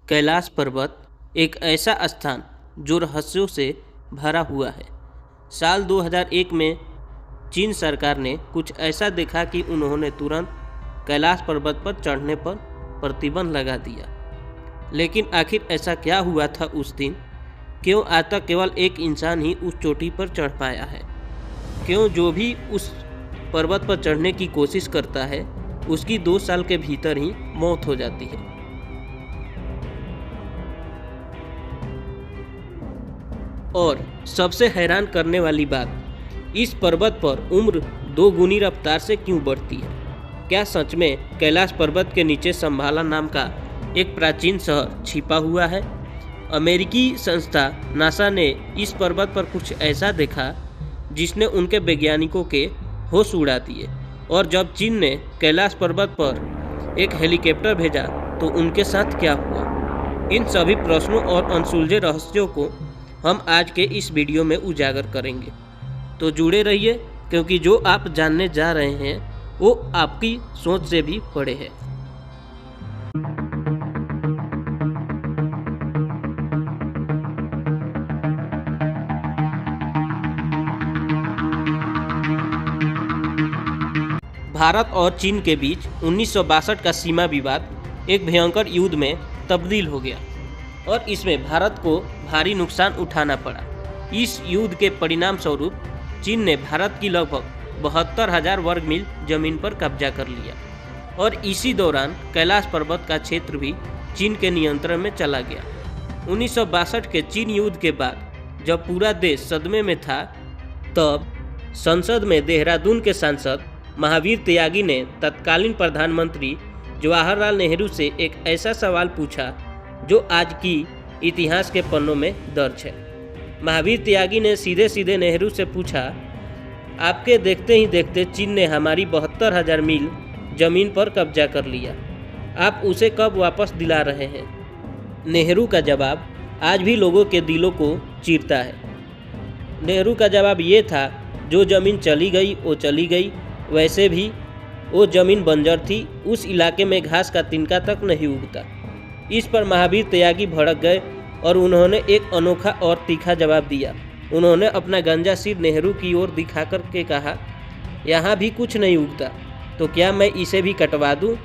कैलाश पर्वत एक ऐसा स्थान जो रहस्यों से भरा हुआ है। साल 2001 में चीन सरकार ने कुछ ऐसा देखा कि उन्होंने तुरंत कैलाश पर्वत पर चढ़ने पर प्रतिबंध लगा दिया। लेकिन आखिर ऐसा क्या हुआ था उस दिन? क्यों आज तक केवल एक इंसान ही उस चोटी पर चढ़ पाया है? क्यों जो भी उस पर्वत पर चढ़ने की कोशिश करता है उसकी 2 साल के भीतर ही मौत हो जाती है? और सबसे हैरान करने वाली बात, इस पर्वत पर उम्र 2 गुनी रफ्तार से क्यों बढ़ती है? क्या सच में कैलाश पर्वत के नीचे संभाला नाम का एक प्राचीन शहर छिपा हुआ है? अमेरिकी संस्था नासा ने इस पर्वत पर कुछ ऐसा देखा जिसने उनके वैज्ञानिकों के होश उड़ा दिए। और जब चीन ने कैलाश पर्वत पर एक हेलीकॉप्टर भेजा तो उनके साथ क्या हुआ? इन सभी प्रश्नों और अनसुलझे रहस्यों को हम आज के इस वीडियो में उजागर करेंगे। तो जुड़े रहिए, क्योंकि जो आप जानने जा रहे हैं वो आपकी सोच से भी बड़े हैं। भारत और चीन के बीच 1962 का सीमा विवाद एक भयंकर युद्ध में तब्दील हो गया और इसमें भारत को भारी नुकसान उठाना पड़ा। इस युद्ध के परिणाम स्वरूप चीन ने भारत की लगभग 72,000 वर्ग मील जमीन पर कब्जा कर लिया और इसी दौरान कैलाश पर्वत का क्षेत्र भी चीन के नियंत्रण में चला गया। 1962 के चीन युद्ध के बाद जब पूरा देश सदमे में था, तब संसद में देहरादून के सांसद महावीर त्यागी ने तत्कालीन प्रधानमंत्री जवाहरलाल नेहरू से एक ऐसा सवाल पूछा जो आज की इतिहास के पन्नों में दर्ज है। महावीर त्यागी ने सीधे सीधे नेहरू से पूछा, आपके देखते ही देखते चीन ने हमारी 72,000 मील जमीन पर कब्जा कर लिया, आप उसे कब वापस दिला रहे हैं? नेहरू का जवाब आज भी लोगों के दिलों को चीरता है। नेहरू का जवाब ये था, जो ज़मीन चली गई वो चली गई, वैसे भी वो ज़मीन बंजर थी, उस इलाके में घास का तिनका तक नहीं उगता। इस पर महावीर त्यागी भड़क गए और उन्होंने एक अनोखा और तीखा जवाब दिया। उन्होंने अपना गंजा सिर नेहरू की ओर दिखा कर के कहा, यहाँ भी कुछ नहीं उगता, तो क्या मैं इसे भी कटवा दूँ?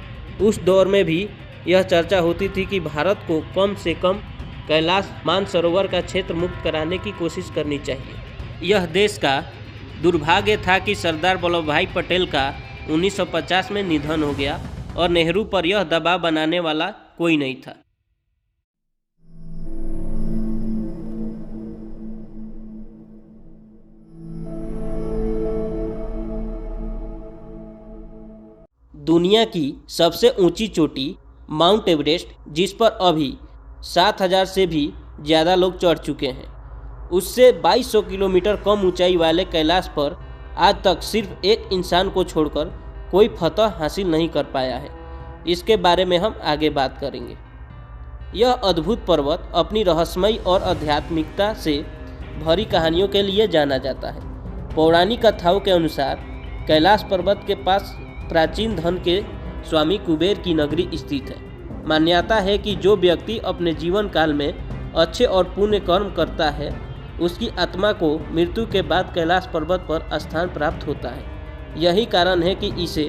उस दौर में भी यह चर्चा होती थी कि भारत को कम से कम कैलाश मानसरोवर का क्षेत्र मुक्त कराने की कोशिश करनी चाहिए। यह देश का दुर्भाग्य था कि सरदार वल्लभ भाई पटेल का 1950 में निधन हो गया और नेहरू पर यह दबाव बनाने वाला कोई नहीं था। दुनिया की सबसे ऊंची चोटी माउंट एवरेस्ट, जिस पर अभी 7,000 से भी ज़्यादा लोग चढ़ चुके हैं, उससे 2200 किलोमीटर कम ऊंचाई वाले कैलाश पर आज तक सिर्फ एक इंसान को छोड़कर कोई फतह हासिल नहीं कर पाया है। इसके बारे में हम आगे बात करेंगे। यह अद्भुत पर्वत अपनी रहस्यमयी और आध्यात्मिकता से भरी कहानियों के लिए जाना जाता है। पौराणिक कथाओं के अनुसार कैलाश पर्वत के पास प्राचीन धन के स्वामी कुबेर की नगरी स्थित है। मान्यता है कि जो व्यक्ति अपने जीवन काल में अच्छे और पुण्य कर्म करता है, उसकी आत्मा को मृत्यु के बाद कैलाश पर्वत पर स्थान प्राप्त होता है। यही कारण है कि इसे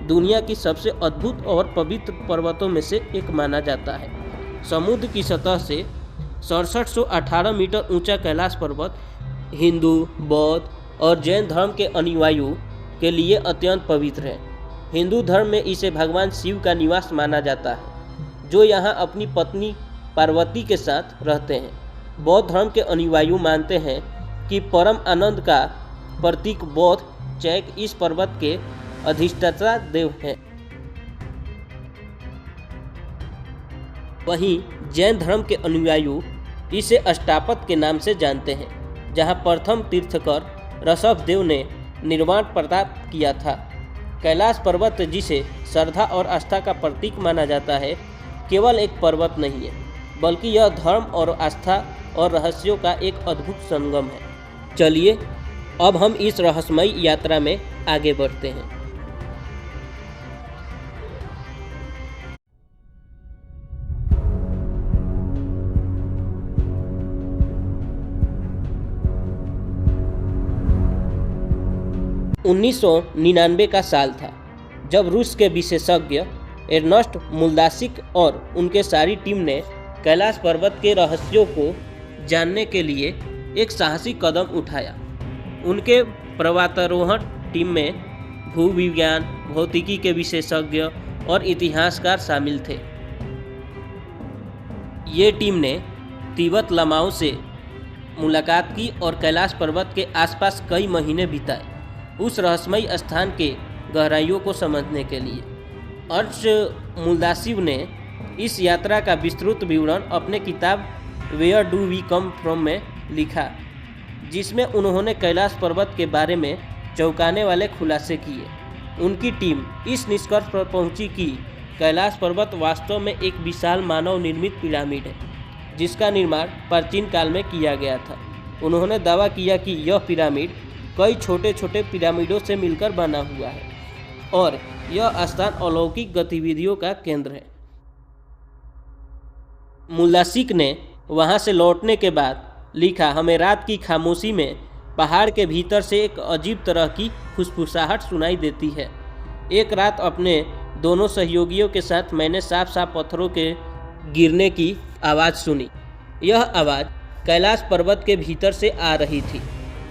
दुनिया की सबसे अद्भुत और पवित्र पर्वतों में से एक माना जाता है। समुद्र की सतह से 6718 मीटर ऊंचा कैलाश पर्वत हिंदू, बौद्ध और जैन धर्म के अनुयायियों के लिए अत्यंत पवित्र है। हिंदू धर्म में इसे भगवान शिव का निवास माना जाता है, जो यहाँ अपनी पत्नी पार्वती के साथ रहते हैं। बौद्ध धर्म के अनुयायी मानते हैं कि परम आनंद का प्रतीक बौद्ध चैक इस पर्वत के अधिष्ठाता देव हैं। वहीं जैन धर्म के अनुयायी इसे अष्टापद के नाम से जानते हैं, जहां प्रथम तीर्थकर ऋषभ देव ने निर्वाण प्राप्त किया था। कैलाश पर्वत, जिसे श्रद्धा और आस्था का प्रतीक माना जाता है, केवल एक पर्वत नहीं है, बल्कि यह धर्म और आस्था और रहस्यों का एक अद्भुत संगम है। चलिए अब हम इस रहस्यमयी यात्रा में आगे बढ़ते हैं। 1999 का साल था जब रूस के विशेषज्ञ एर्नस्ट मुल्दासिक और उनके सारी टीम ने कैलाश पर्वत के रहस्यों को जानने के लिए एक साहसी कदम उठाया। उनके पर्वतारोहण टीम में भूविज्ञान, भौतिकी के विशेषज्ञ और इतिहासकार शामिल थे। ये टीम ने तिब्बत लामाओं से मुलाकात की और कैलाश पर्वत के आसपास कई महीने बिताए उस रहस्यमय स्थान के गहराइयों को समझने के लिए। अर्श मुल्दासिव ने इस यात्रा का विस्तृत विवरण अपने किताब where do we come from में लिखा, जिसमें उन्होंने कैलाश पर्वत के बारे में चौंकाने वाले खुलासे किए। उनकी टीम इस निष्कर्ष पर पहुंची कि कैलाश पर्वत वास्तव में एक विशाल मानव निर्मित पिरामिड है जिसका निर्माण प्राचीन काल में किया गया था। उन्होंने दावा किया कि यह पिरामिड कई छोटे छोटे पिरामिडों से मिलकर बना हुआ है और यह स्थान अलौकिक गतिविधियों का केंद्र है। मुल्दासिक ने वहां से लौटने के बाद लिखा, हमें रात की खामोशी में पहाड़ के भीतर से एक अजीब तरह की फुसफुसाहट सुनाई देती है। एक रात अपने दोनों सहयोगियों के साथ मैंने साफ साफ पत्थरों के गिरने की आवाज़ सुनी। यह आवाज़ कैलाश पर्वत के भीतर से आ रही थी।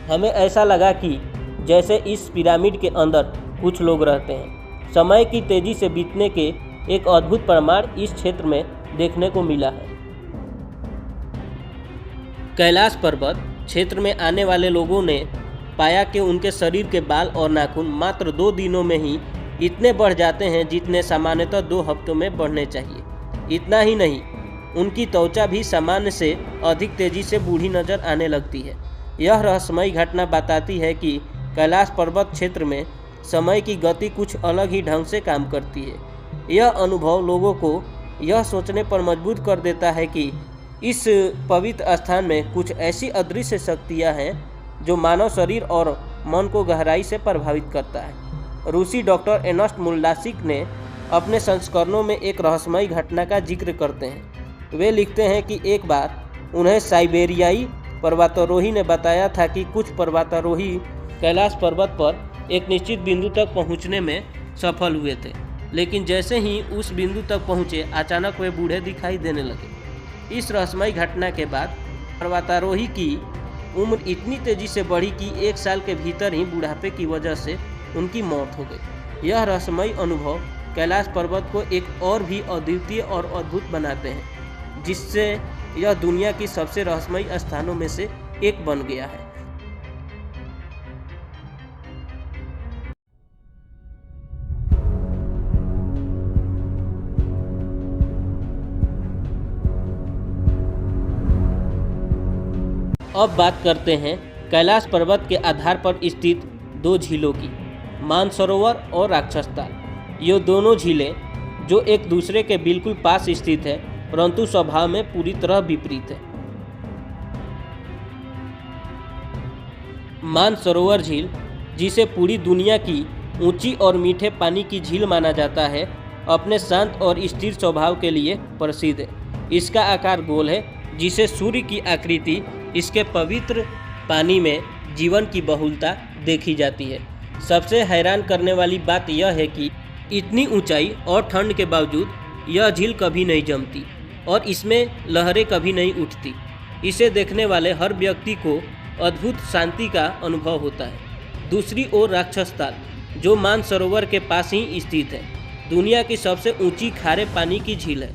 हमें ऐसा लगा कि जैसे इस पिरामिड के अंदर कुछ लोग रहते हैं। समय की तेज़ी से बीतने के एक अद्भुत प्रमाण इस क्षेत्र में देखने को मिला है। कैलाश पर्वत क्षेत्र में आने वाले लोगों ने पाया कि उनके शरीर के बाल और नाखून मात्र 2 दिनों में ही इतने बढ़ जाते हैं जितने सामान्यतः 2 हफ्तों में बढ़ने चाहिए। इतना ही नहीं, उनकी त्वचा भी सामान्य से अधिक तेजी से बूढ़ी नजर आने लगती है। यह रहस्यमय घटना बताती है कि कैलाश पर्वत क्षेत्र में समय की गति कुछ अलग ही ढंग से काम करती है। यह अनुभव लोगों को यह सोचने पर मजबूर कर देता है कि इस पवित्र स्थान में कुछ ऐसी अदृश्य शक्तियाँ हैं जो मानव शरीर और मन को गहराई से प्रभावित करता है। रूसी डॉक्टर एर्नस्ट मुल्दासिक ने अपने संस्करणों में एक रहस्यमय घटना का जिक्र करते हैं। वे लिखते हैं कि एक बार उन्हें साइबेरियाई पर्वतारोही ने बताया था कि कुछ पर्वतारोही कैलाश पर्वत पर एक निश्चित बिंदु तक पहुंचने में सफल हुए थे, लेकिन जैसे ही उस बिंदु तक पहुंचे अचानक वे बूढ़े दिखाई देने लगे। इस रहस्यमय घटना के बाद पर्वतारोही की उम्र इतनी तेजी से बढ़ी कि 1 साल के भीतर ही बुढ़ापे की वजह से उनकी मौत हो गई। यह रहस्यमय अनुभव कैलाश पर्वत को एक और भी अद्वितीय और अद्भुत बनाते हैं, जिससे यह दुनिया की सबसे रहस्यमय स्थानों में से एक बन गया है। अब बात करते हैं कैलाश पर्वत के आधार पर स्थित 2 झीलों की, मानसरोवर और राक्षसताल। ये दोनों झीलें जो एक दूसरे के बिल्कुल पास स्थित है, परंतु स्वभाव में पूरी तरह विपरीत है। मानसरोवर झील, जिसे पूरी दुनिया की ऊंची और मीठे पानी की झील माना जाता है, अपने शांत और स्थिर स्वभाव के लिए प्रसिद्ध है। इसका आकार गोल है, जिसे सूर्य की आकृति, इसके पवित्र पानी में जीवन की बहुलता देखी जाती है। सबसे हैरान करने वाली बात यह है कि इतनी ऊंचाई और ठंड के बावजूद यह झील कभी नहीं जमती और इसमें लहरें कभी नहीं उठती। इसे देखने वाले हर व्यक्ति को अद्भुत शांति का अनुभव होता है। दूसरी ओर राक्षसताल, जो मानसरोवर के पास ही स्थित है, दुनिया की सबसे ऊंची खारे पानी की झील है।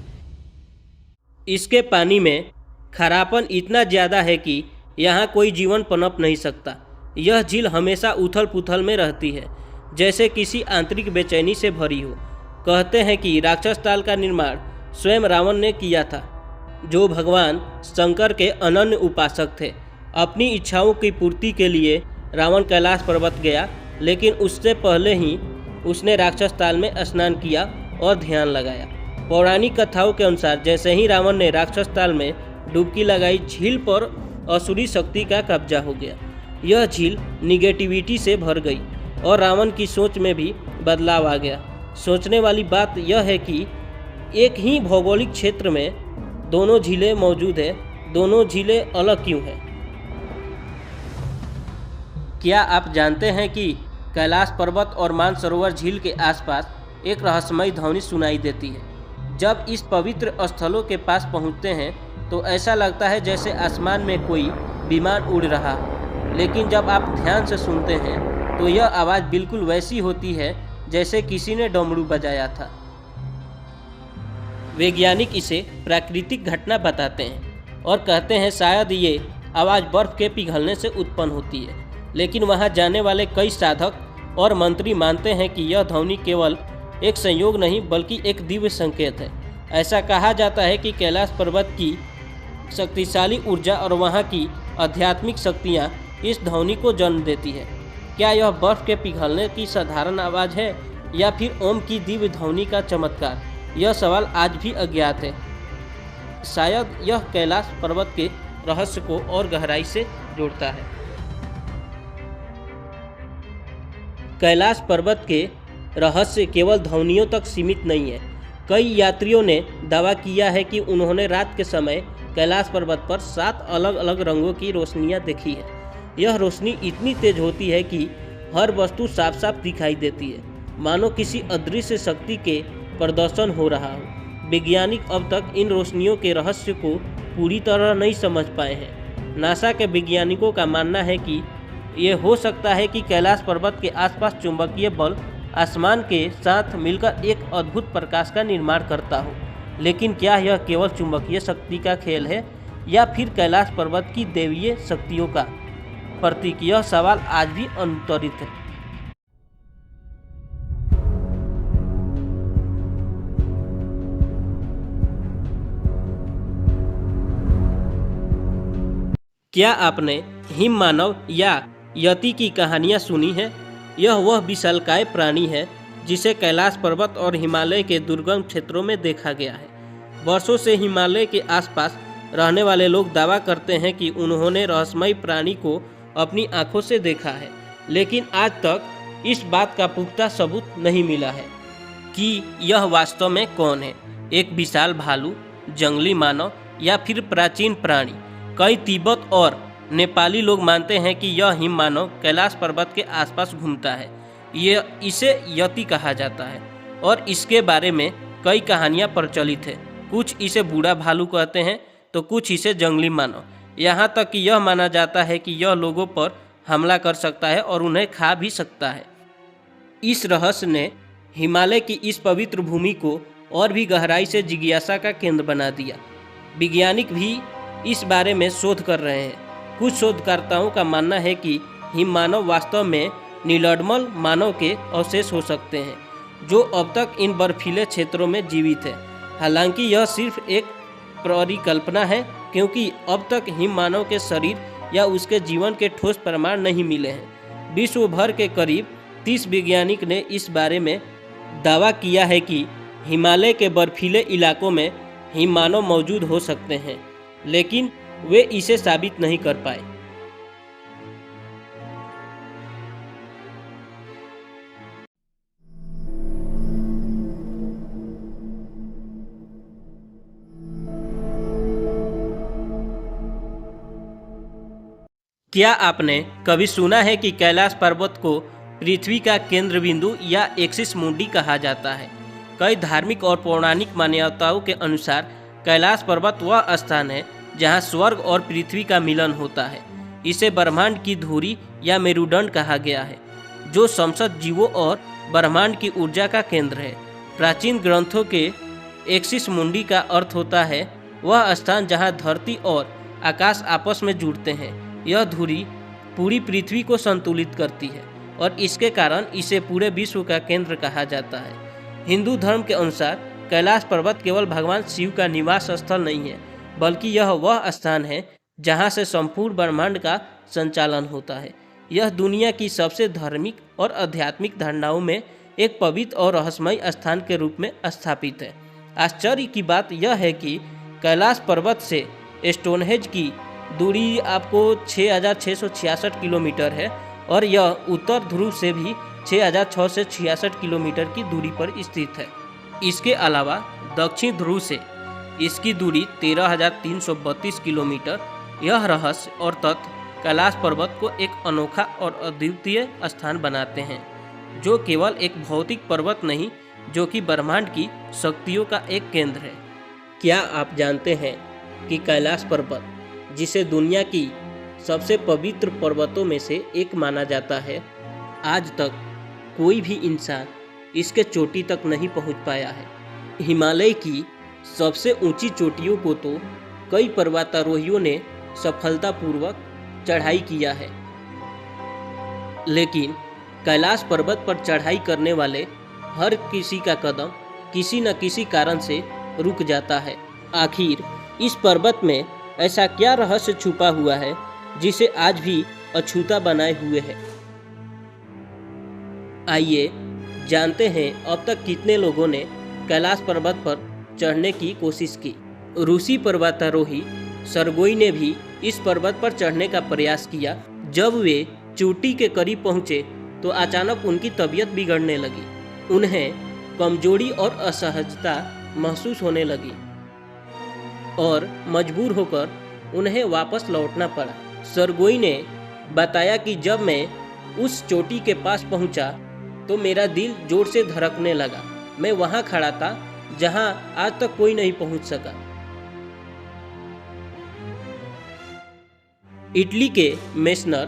इसके पानी में खारापन इतना ज़्यादा है कि यहाँ कोई जीवन पनप नहीं सकता। यह झील हमेशा उथल पुथल में रहती है, जैसे किसी आंतरिक बेचैनी से भरी हो। कहते हैं कि राक्षसताल का निर्माण स्वयं रावण ने किया था, जो भगवान शंकर के अनन्य उपासक थे। अपनी इच्छाओं की पूर्ति के लिए रावण कैलाश पर्वत गया, लेकिन उससे पहले ही उसने राक्षसताल में स्नान किया और ध्यान लगाया। पौराणिक कथाओं के अनुसार जैसे ही रावण ने राक्षसताल में डुबकी लगाई, झील पर असुरी शक्ति का कब्जा हो गया। यह झील निगेटिविटी से भर गई और रावण की सोच में भी बदलाव आ गया। सोचने वाली बात यह है कि एक ही भौगोलिक क्षेत्र में दोनों झीलें मौजूद है। दोनों झीलें अलग क्यों हैं? क्या आप जानते हैं कि कैलाश पर्वत और मानसरोवर झील के आसपास एक रहस्यमयी ध्वनि सुनाई देती है। जब इस पवित्र स्थलों के पास पहुंचते हैं तो ऐसा लगता है जैसे आसमान में कोई विमान उड़ रहा हो, लेकिन जब आप ध्यान से सुनते हैं तो यह आवाज़ बिल्कुल वैसी होती है जैसे किसी ने डमरू बजाया था। वैज्ञानिक इसे प्राकृतिक घटना बताते हैं और कहते हैं शायद ये आवाज़ बर्फ़ के पिघलने से उत्पन्न होती है, लेकिन वहाँ जाने वाले कई साधक और मंत्री मानते हैं कि यह ध्वनि केवल एक संयोग नहीं बल्कि एक दिव्य संकेत है। ऐसा कहा जाता है कि कैलाश पर्वत की शक्तिशाली ऊर्जा और वहाँ की आध्यात्मिक शक्तियाँ इस ध्वनि को जन्म देती है। क्या यह बर्फ़ के पिघलने की साधारण आवाज़ है या फिर ओम की दिव्य ध्वनि का चमत्कार? यह सवाल आज भी अज्ञात है। शायद यह कैलाश पर्वत के रहस्य को और गहराई से जोड़ता है। कैलाश पर्वत के रहस्य केवल ध्वनियों तक सीमित नहीं है। कई यात्रियों ने दावा किया है कि उन्होंने रात के समय कैलाश पर्वत पर 7 अलग अलग रंगों की रोशनियां देखी है। यह रोशनी इतनी तेज होती है कि हर वस्तु साफ साफ दिखाई देती है, मानो किसी अदृश्य शक्ति के प्रदर्शन हो रहा हो। वैज्ञानिक अब तक इन रोशनियों के रहस्य को पूरी तरह नहीं समझ पाए हैं। नासा के वैज्ञानिकों का मानना है कि ये हो सकता है कि कैलाश पर्वत के आसपास चुंबकीय बल आसमान के साथ मिलकर एक अद्भुत प्रकाश का निर्माण करता हो, लेकिन क्या यह केवल चुंबकीय शक्ति का खेल है या फिर कैलाश पर्वत की दैवीय शक्तियों का प्रतीक? यह सवाल आज भी अनुत्तरित है। क्या आपने हिम मानव या यति की कहानियाँ सुनी है? यह वह विशालकाय प्राणी है जिसे कैलाश पर्वत और हिमालय के दुर्गम क्षेत्रों में देखा गया है। वर्षों से हिमालय के आसपास रहने वाले लोग दावा करते हैं कि उन्होंने रहस्यमयी प्राणी को अपनी आंखों से देखा है, लेकिन आज तक इस बात का पुख्ता सबूत नहीं मिला है कि यह वास्तव में कौन है, एक विशाल भालू, जंगली मानव या फिर प्राचीन प्राणी। कई तिब्बत और नेपाली लोग मानते हैं कि यह हिम मानव कैलाश पर्वत के आसपास घूमता है। इसे यति कहा जाता है और इसके बारे में कई कहानियाँ प्रचलित है। कुछ इसे बूढ़ा भालू कहते हैं तो कुछ इसे जंगली मानव। यहाँ तक कि यह माना जाता है कि यह लोगों पर हमला कर सकता है और उन्हें खा भी सकता है। इस रहस्य ने हिमालय की इस पवित्र भूमि को और भी गहराई से जिज्ञासा का केंद्र बना दिया। वैज्ञानिक भी इस बारे में शोध कर रहे हैं। कुछ शोधकर्ताओं का मानना है कि हिम मानव वास्तव में नीलोडमल मानव के अवशेष हो सकते हैं जो अब तक इन बर्फीले क्षेत्रों में जीवित है। हालांकि यह सिर्फ एक परिकल्पना है, क्योंकि अब तक हिम मानव के शरीर या उसके जीवन के ठोस प्रमाण नहीं मिले हैं। विश्व भर के करीब 30 वैज्ञानिक ने इस बारे में दावा किया है कि हिमालय के बर्फीले इलाकों में हिम मानव मौजूद हो सकते हैं, लेकिन वे इसे साबित नहीं कर पाए। क्या आपने कभी सुना है कि कैलाश पर्वत को पृथ्वी का केंद्र बिंदु या एक्सिस मुंडी कहा जाता है? कई धार्मिक और पौराणिक मान्यताओं के अनुसार कैलाश पर्वत वह स्थान है जहां स्वर्ग और पृथ्वी का मिलन होता है। इसे ब्रह्मांड की धुरी या मेरुदंड कहा गया है, जो समस्त जीवों और ब्रह्मांड की ऊर्जा का केंद्र है। प्राचीन ग्रंथों के एक्सिस मुंडी का अर्थ होता है वह स्थान जहां धरती और आकाश आपस में जुड़ते हैं। यह धुरी पूरी पृथ्वी को संतुलित करती है और इसके कारण इसे पूरे विश्व का केंद्र कहा जाता है। हिंदू धर्म के अनुसार कैलाश पर्वत केवल भगवान शिव का निवास स्थल नहीं है, बल्कि यह वह स्थान है जहां से संपूर्ण ब्रह्मांड का संचालन होता है। यह दुनिया की सबसे धार्मिक और आध्यात्मिक धारणाओं में एक पवित्र और रहस्यमय स्थान के रूप में स्थापित है। आश्चर्य की बात यह है कि कैलाश पर्वत से स्टोनहेंज की दूरी आपको 6,666 किलोमीटर है और यह उत्तर ध्रुव से भी 6,666 किलोमीटर की दूरी पर स्थित है। इसके अलावा दक्षिण ध्रुव से इसकी दूरी 13,332 किलोमीटर। यह रहस्य और तथ्य कैलाश पर्वत को एक अनोखा और अद्वितीय स्थान बनाते हैं, जो केवल एक भौतिक पर्वत नहीं, जो कि ब्रह्मांड की शक्तियों का एक केंद्र है। क्या आप जानते हैं कि कैलाश पर्वत, जिसे दुनिया की सबसे पवित्र पर्वतों में से एक माना जाता है, आज तक कोई भी इंसान इसके चोटी तक नहीं पहुंच पाया है। हिमालय की सबसे ऊंची चोटियों को तो कई पर्वतारोहियों ने सफलतापूर्वक चढ़ाई किया है, लेकिन कैलाश पर्वत पर चढ़ाई करने वाले हर किसी का कदम किसी न किसी कारण से रुक जाता है। आखिर इस पर्वत में ऐसा क्या रहस्य छुपा हुआ है जिसे आज भी अछूता बनाए हुए है? आइए जानते हैं अब तक कितने लोगों ने कैलाश पर्वत पर चढ़ने की कोशिश की। रूसी पर्वतारोही सर्गोई ने भी इस पर्वत पर चढ़ने का प्रयास किया। जब वे चोटी के करीब पहुंचे तो अचानक उनकी तबीयत बिगड़ने लगी। उन्हें कमजोरी और असहजता महसूस होने लगी और मजबूर होकर उन्हें वापस लौटना पड़ा। सर्गोई ने बताया कि जब मैं उस चोटी के पास पहुंचा तो मेरा दिल जोर से धड़कने लगा। मैं वहां खड़ा था जहां आज तक कोई नहीं पहुंच सका। इटली के मेस्नर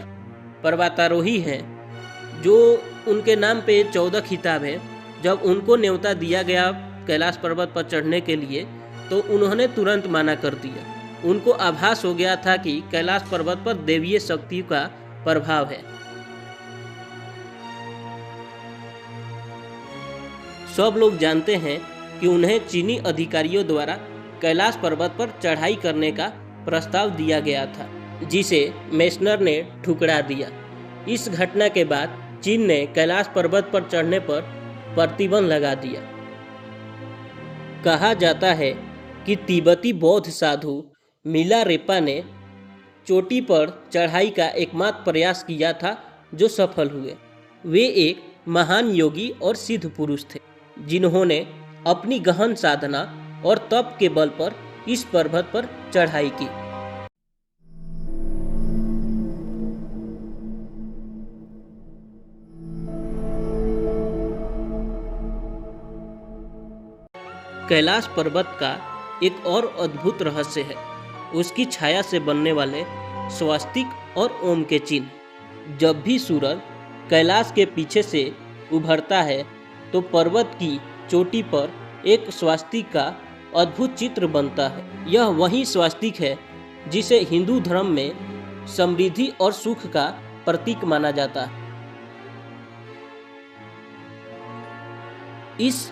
पर्वतारोही हैं, जो उनके नाम पे 14 खिताब हैं। जब उनको न्योता दिया गया कैलाश पर्वत पर चढ़ने के लिए तो उन्होंने तुरंत मना कर दिया। उनको आभास हो गया था कि कैलाश पर्वत पर दैवीय शक्ति का प्रभाव है। सब लोग जानते हैं कि उन्हें चीनी अधिकारियों द्वारा कैलाश पर्वत पर चढ़ाई करने का प्रस्ताव दिया गया था, जिसे मेस्नर ने ठुकरा दिया। इस घटना के बाद चीन ने कैलाश पर्वत पर चढ़ने पर प्रतिबंध लगा दिया। कहा जाता है कि तिब्बती बौद्ध साधु मिलारेपा ने चोटी पर चढ़ाई का एकमात्र प्रयास किया था जो सफल हुए। वे एक महान योगी और सिद्ध पुरुष थे, जिन्होंने अपनी गहन साधना और तप के बल पर इस पर्वत पर चढ़ाई की। कैलाश पर्वत का एक और अद्भुत रहस्य है उसकी छाया से बनने वाले स्वास्तिक और ओम के चिन्ह। जब भी सूरज कैलाश के पीछे से उभरता है तो पर्वत की चोटी पर एक स्वास्तिक का अद्भुत चित्र बनता है। यह वही स्वास्तिक है जिसे हिंदू धर्म में समृद्धि और सुख का प्रतीक माना जाता है। इस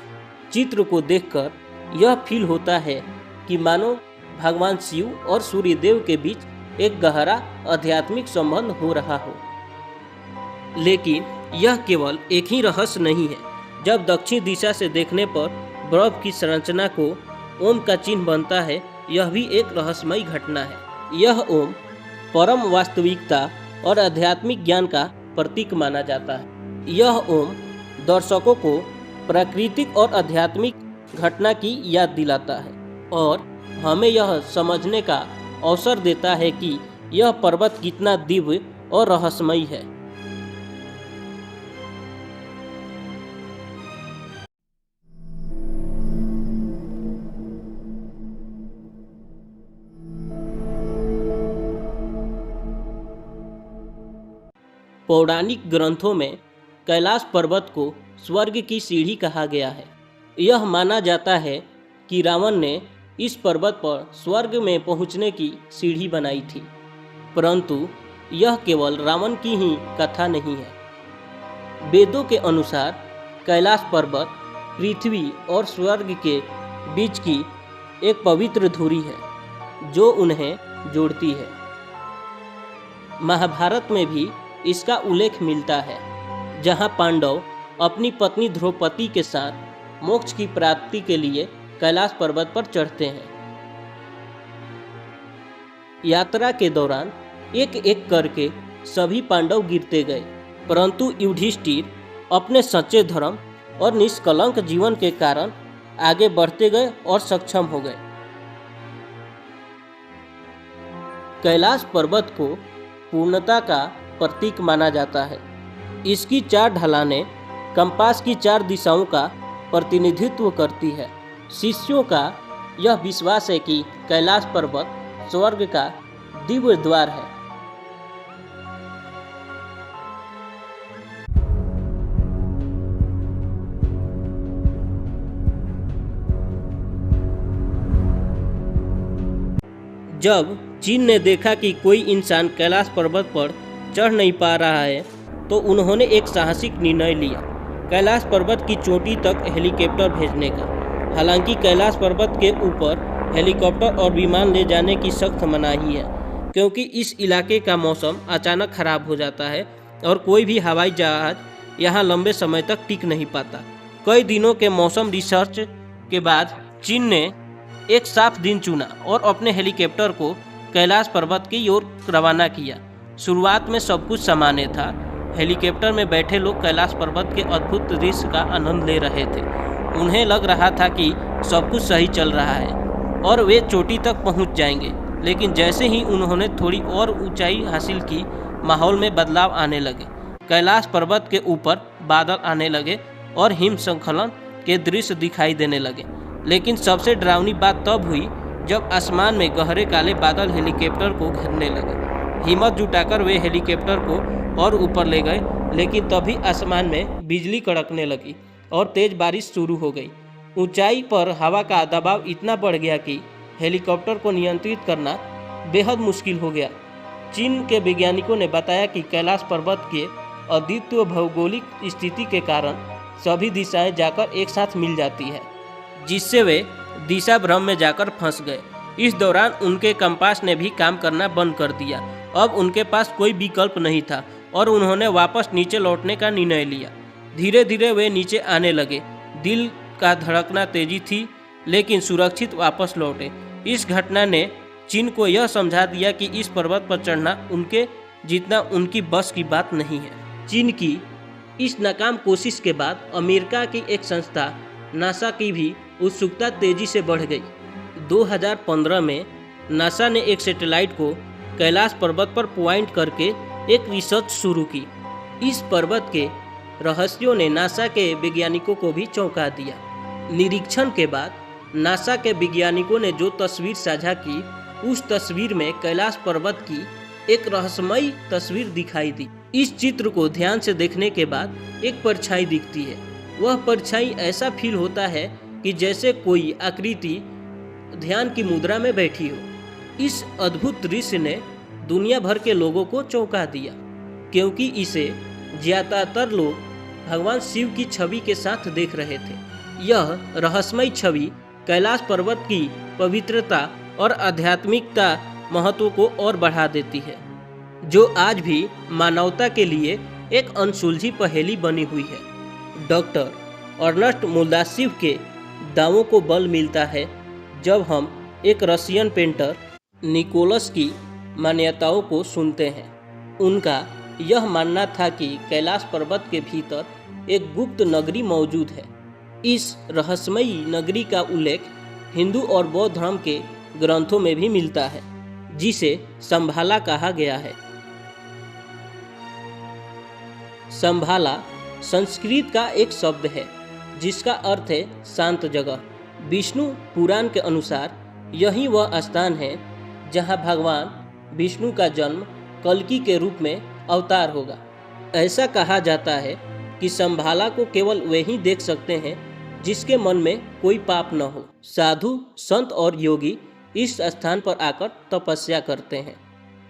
चित्र को देखकर यह फील होता है कि मानो भगवान शिव और सूर्यदेव के बीच एक गहरा आध्यात्मिक संबंध हो रहा हो। लेकिन यह केवल एक ही रहस्य नहीं है। जब दक्षिण दिशा से देखने पर बर्फ की संरचना को ओम का चिन्ह बनता है, यह भी एक रहस्यमयी घटना है। यह ओम परम वास्तविकता और आध्यात्मिक ज्ञान का प्रतीक माना जाता है। यह ओम दर्शकों को प्राकृतिक और आध्यात्मिक घटना की याद दिलाता है और हमें यह समझने का अवसर देता है कि यह पर्वत कितना दिव्य और रहस्यमयी है। पौराणिक ग्रंथों में कैलाश पर्वत को स्वर्ग की सीढ़ी कहा गया है। यह माना जाता है कि रावण ने इस पर्वत पर स्वर्ग में पहुंचने की सीढ़ी बनाई थी, परंतु यह केवल रावण की ही कथा नहीं है। वेदों के अनुसार कैलाश पर्वत पृथ्वी और स्वर्ग के बीच की एक पवित्र धुरी है जो उन्हें जोड़ती है। महाभारत में भी इसका उल्लेख मिलता है, जहां पांडव अपनी पत्नी द्रौपदी के साथ मोक्ष की प्राप्ति के लिए कैलाश पर्वत पर चढ़ते हैं। यात्रा के दौरान एक एक करके सभी पांडव गिरते गए, परंतु युधिष्ठिर अपने सच्चे धर्म और निष्कलंक जीवन के कारण आगे बढ़ते गए और सक्षम हो गए। कैलाश पर्वत को पूर्णता का प्रतीक माना जाता है। इसकी 4 ढलानें कंपास की 4 दिशाओं का प्रतिनिधित्व करती है। शिष्यों का यह विश्वास है कि कैलाश पर्वत स्वर्ग का दिव्य द्वार है। जब चीन ने देखा कि कोई इंसान कैलाश पर्वत पर चढ़ नहीं पा रहा है, तो उन्होंने एक साहसिक निर्णय लिया, कैलाश पर्वत की चोटी तक हेलीकॉप्टर भेजने का। हालांकि कैलाश पर्वत के ऊपर हेलीकॉप्टर और विमान ले जाने की सख्त मनाही है, क्योंकि इस इलाके का मौसम अचानक खराब हो जाता है और कोई भी हवाई जहाज यहाँ लंबे समय तक टिक नहीं पाता। कई दिनों के मौसम रिसर्च के बाद चीन ने एक साफ दिन चुना और अपने हेलीकॉप्टर को कैलाश पर्वत की ओर रवाना किया। शुरुआत में सब कुछ सामान्य था। हेलीकॉप्टर में बैठे लोग कैलाश पर्वत के अद्भुत दृश्य का आनंद ले रहे थे। उन्हें लग रहा था कि सब कुछ सही चल रहा है और वे चोटी तक पहुंच जाएंगे। लेकिन जैसे ही उन्होंने थोड़ी और ऊंचाई हासिल की, माहौल में बदलाव आने लगे। कैलाश पर्वत के ऊपर बादल आने लगे और हिमस्खलन के दृश्य दिखाई देने लगे। लेकिन सबसे डरावनी बात तब हुई जब आसमान में गहरे काले बादल हेलीकॉप्टर को घेरने लगे। हिम्मत जुटाकर वे हेलीकॉप्टर को और ऊपर ले गए, लेकिन तभी आसमान में बिजली कड़कने लगी और तेज बारिश शुरू हो गई। ऊंचाई पर हवा का दबाव इतना बढ़ गया कि हेलीकॉप्टर को नियंत्रित करना बेहद मुश्किल हो गया। चीन के वैज्ञानिकों ने बताया कि कैलाश पर्वत के अद्वितीय भौगोलिक स्थिति के कारण सभी दिशाएं जाकर एक साथ मिल जाती है, जिससे वे दिशा भ्रम में जाकर फंस गए। इस दौरान उनके कंपास ने भी काम करना बंद कर दिया। अब उनके पास कोई विकल्प नहीं था और उन्होंने वापस नीचे लौटने का निर्णय लिया। धीरे धीरे वे नीचे आने लगे। दिल का धड़कना तेजी थी, लेकिन सुरक्षित वापस लौटे। इस घटना ने चीन को यह समझा दिया कि इस पर्वत पर चढ़ना उनके जितना उनकी बस की बात नहीं है। चीन की इस नाकाम कोशिश के बाद अमेरिका की एक संस्था नासा की भी उत्सुकता तेजी से बढ़ गई। 2015 में नासा ने एक सैटेलाइट को कैलाश पर्वत पर पॉइंट करके एक रिसर्च शुरू की। इस पर्वत के रहस्यों ने नासा के वैज्ञानिकों को भी चौंका दिया। निरीक्षण के बाद नासा के वैज्ञानिकों ने जो तस्वीर साझा की, उस तस्वीर में कैलाश पर्वत की एक रहस्यमयी तस्वीर दिखाई दी। इस चित्र को ध्यान से देखने के बाद एक परछाई दिखती है। वह परछाई ऐसा फील होता है कि जैसे कोई आकृति ध्यान की मुद्रा में बैठी हो। इस अद्भुत दृश्य ने दुनिया भर के लोगों को चौंका दिया, क्योंकि इसे ज्यादातर लोग भगवान शिव की छवि के साथ देख रहे थे। यह रहस्यमय छवि कैलाश पर्वत की पवित्रता और आध्यात्मिकता महत्व को और बढ़ा देती है, जो आज भी मानवता के लिए एक अनसुलझी पहेली बनी हुई है। डॉक्टर अर्नस्ट मोल्दाशिव के दावों को बल मिलता है जब हम एक रशियन पेंटर निकोलस की मान्यताओं को सुनते हैं। उनका यह मानना था कि कैलाश पर्वत के भीतर एक गुप्त नगरी मौजूद है। इस रहस्यमयी नगरी का उल्लेख हिंदू और बौद्ध धर्म के ग्रंथों में भी मिलता है, जिसे संभाला कहा गया है। संभाला संस्कृत का एक शब्द है जिसका अर्थ है शांत जगह। विष्णु पुराण के अनुसार यही वह स्थान है जहां भगवान विष्णु का जन्म कल्कि के रूप में अवतार होगा। ऐसा कहा जाता है कि संभाला को केवल वे ही देख सकते हैं जिसके मन में कोई पाप न हो। साधु, संत और योगी इस स्थान पर आकर तपस्या करते हैं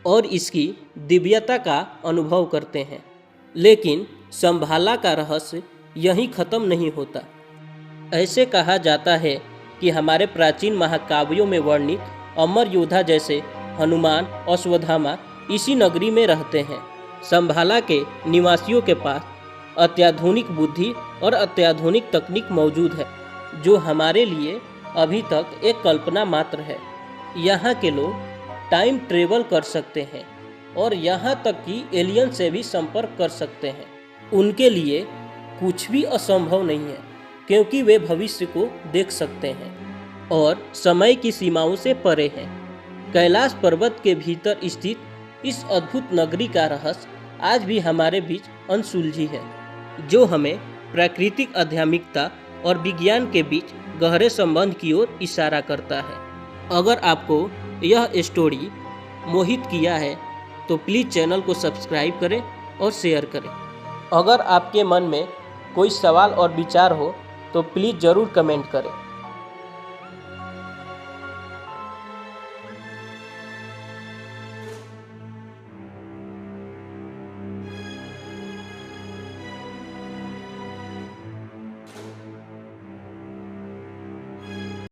और इसकी दिव्यता का अनुभव करते हैं। लेकिन संभाला का रहस्य यहीं खत्म नहीं होता। ऐसे कहा जाता है कि हमारे प्राचीन महाकाव्यों में वर्णित अमर योद्धा जैसे हनुमान, अश्वत्थामा इसी नगरी में रहते हैं। संभाला के निवासियों के पास अत्याधुनिक बुद्धि और अत्याधुनिक तकनीक मौजूद है, जो हमारे लिए अभी तक एक कल्पना मात्र है। यहाँ के लोग टाइम ट्रेवल कर सकते हैं और यहाँ तक कि एलियन से भी संपर्क कर सकते हैं। उनके लिए कुछ भी असंभव नहीं है, क्योंकि वे भविष्य को देख सकते हैं और समय की सीमाओं से परे हैं। कैलाश पर्वत के भीतर स्थित इस अद्भुत नगरी का रहस्य आज भी हमारे बीच अनसुलझी है, जो हमें प्राकृतिक आध्यात्मिकता और विज्ञान के बीच गहरे संबंध की ओर इशारा करता है। अगर आपको यह स्टोरी मोहित किया है तो प्लीज़ चैनल को सब्सक्राइब करें और शेयर करें। अगर आपके मन में कोई सवाल और विचार हो तो प्लीज़ ज़रूर कमेंट करें।